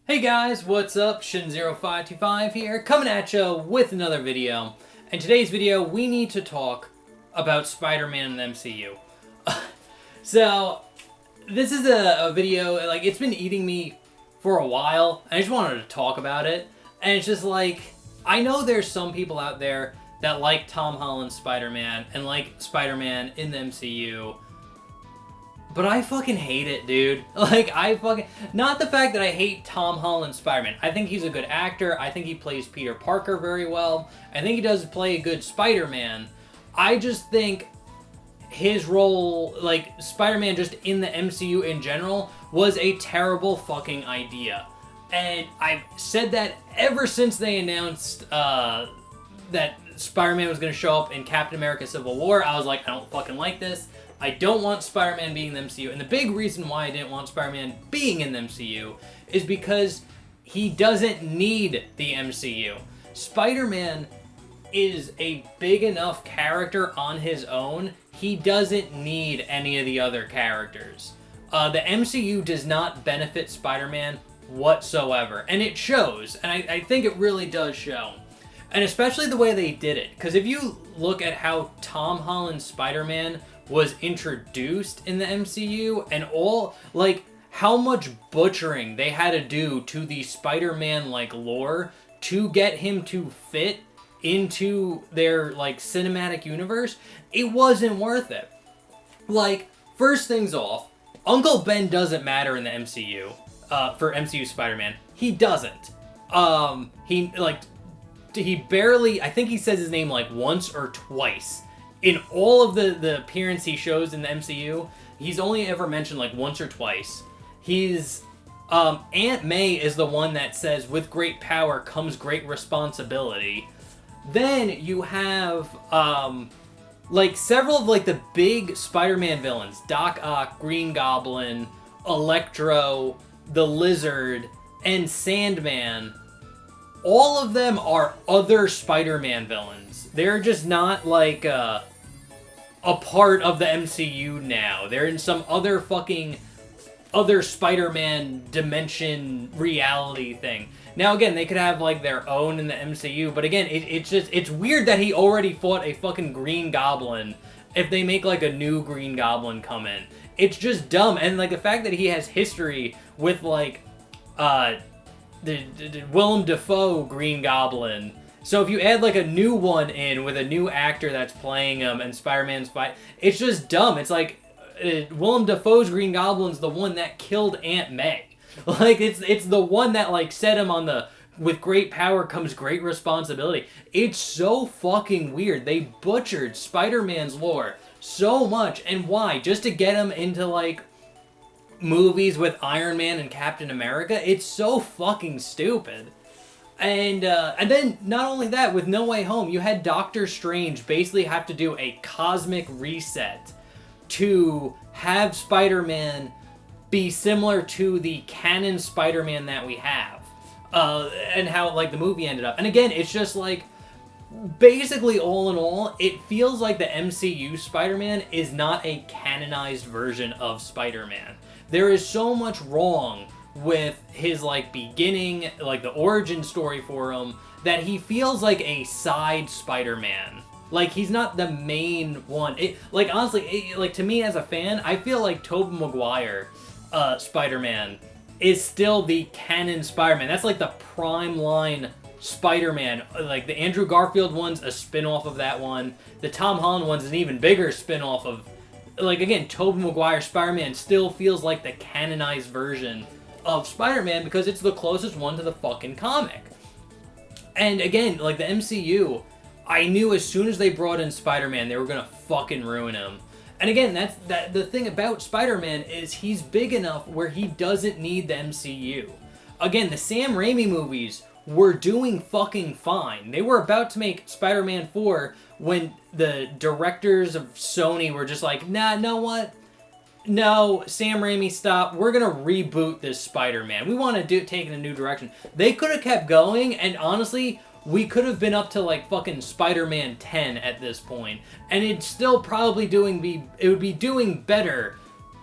Hey guys, what's up? Shin0525 here, coming at you with another video. In today's video, we need to talk about Spider-Man in the MCU. So, this is a video, like, it's been eating me for a while. I just wanted to talk about it. And it's just like, I know there's some people out there that like Tom Holland's Spider-Man and like Spider-Man in the MCU. But I fucking hate it, dude. Like, not the fact that I hate Tom Holland's Spider-Man. I think he's a good actor. I think he plays Peter Parker very well. I think he does play a good Spider-Man. I just think his role, like, Spider-Man just in the MCU in general, was a terrible fucking idea. And I've said that ever since they announced that Spider-Man was going to show up in Captain America Civil War. I was like, I don't fucking like this. I don't want Spider-Man being in the MCU. And the big reason why I didn't want Spider-Man being in the MCU is because he doesn't need the MCU. Spider-Man is a big enough character on his own. He doesn't need any of the other characters. The MCU does not benefit Spider-Man whatsoever. And it shows. And I think it really does show. And especially the way they did it. Because if you look at how Tom Holland's Spider-Man was introduced in the MCU and all, like, how much butchering they had to do to the Spider-Man, like, lore to get him to fit into their, like, cinematic universe, it wasn't worth it. Like, first things off, Uncle Ben doesn't matter in the MCU, for MCU Spider-Man. He doesn't. He barely, I think he says his name, like, once or twice. In all of the appearance he shows in the MCU, he's only ever mentioned like once or twice. He's Aunt May is the one that says, "With great power comes great responsibility." Then you have like several of like the big Spider-Man villains: Doc Ock, Green Goblin, Electro, the Lizard, and Sandman. All of them are other Spider-Man villains. They're just not like a part of the MCU now. They're in some other Spider-Man dimension reality thing. Now again, they could have like their own in the MCU, but again, it's weird that he already fought a fucking Green Goblin if they make like a new Green Goblin come in. It's just dumb. And like the fact that he has history with like the Willem Dafoe Green Goblin. So if you add like a new one in with a new actor that's playing him and Spider-Man's fight, it's just dumb. It's like Willem Dafoe's Green Goblin's the one that killed Aunt May. Like it's the one that like set him on the "with great power comes great responsibility." It's so fucking weird. They butchered Spider-Man's lore so much, and why? Just to get him into like movies with Iron Man and Captain America? It's so fucking stupid. And then, not only that, with No Way Home, you had Doctor Strange basically have to do a cosmic reset to have Spider-Man be similar to the canon Spider-Man that we have. And how, like, the movie ended up. And again, it's just, like, basically, all in all, it feels like the MCU Spider-Man is not a canonized version of Spider-Man. There is so much wrong with his, like, beginning, like, the origin story for him, that he feels like a side Spider-Man. Like, he's not the main one. Like, honestly, like, to me as a fan, I feel like Tobey Maguire Spider-Man is still the canon Spider-Man. That's, like, the prime line Spider-Man. Like, the Andrew Garfield one's a spin-off of that one. The Tom Holland one's an even bigger spin-off of, like, again, Tobey Maguire Spider-Man still feels like the canonized version of Spider-Man because it's the closest one to the fucking comic. And again, like the MCU, I knew as soon as they brought in Spider-Man, they were gonna fucking ruin him. And again, the thing about Spider-Man is he's big enough where he doesn't need the MCU. Again, the Sam Raimi movies were doing fucking fine. They were about to make Spider-Man 4 when the directors of Sony were just like, nah, know what? No, Sam Raimi, stop. We're gonna reboot this Spider-Man. We want to take it in a new direction. They could have kept going, and honestly, we could have been up to like fucking Spider-Man 10 at this point, and it'd still probably it would be doing better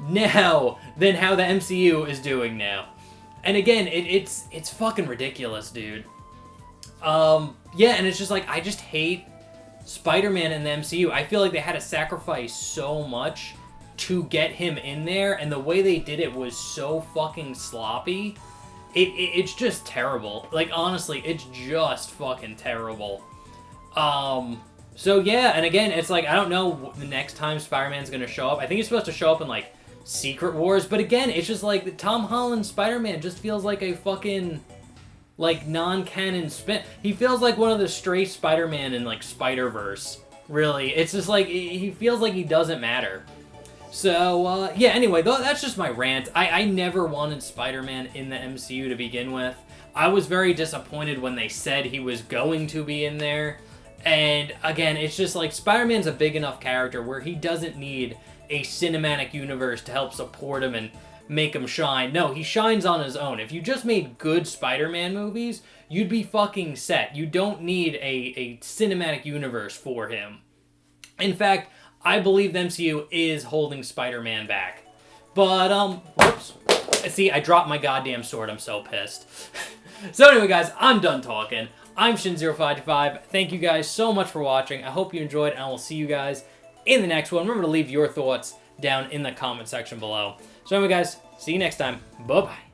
now than how the MCU is doing now. And again, it's fucking ridiculous, dude. Yeah, and it's just like, I just hate Spider-Man in the MCU. I feel like they had to sacrifice so much to get him in there, and the way they did it was so fucking sloppy. It's just terrible. Like, honestly, it's just fucking terrible. So yeah, and again, it's like, I don't know the next time Spider-Man's gonna show up. I think he's supposed to show up in, like, Secret Wars, but again, it's just like, Tom Holland's Spider-Man just feels like a fucking, like, non-canon spin. He feels like one of the stray Spider-Man in, like, Spider-Verse. Really. It's just like, he feels like he doesn't matter. So, yeah, anyway, that's just my rant. I never wanted Spider-Man in the MCU to begin with. I was very disappointed when they said he was going to be in there. And, again, it's just like, Spider-Man's a big enough character where he doesn't need a cinematic universe to help support him and make him shine. No, he shines on his own. If you just made good Spider-Man movies, you'd be fucking set. You don't need a cinematic universe for him. In fact, I believe the MCU is holding Spider-Man back. But, whoops. See, I dropped my goddamn sword. I'm so pissed. So anyway, guys, I'm done talking. I'm Shin0525. Thank you guys so much for watching. I hope you enjoyed, and I will see you guys in the next one. Remember to leave your thoughts down in the comment section below. So anyway, guys, see you next time. Bye-bye.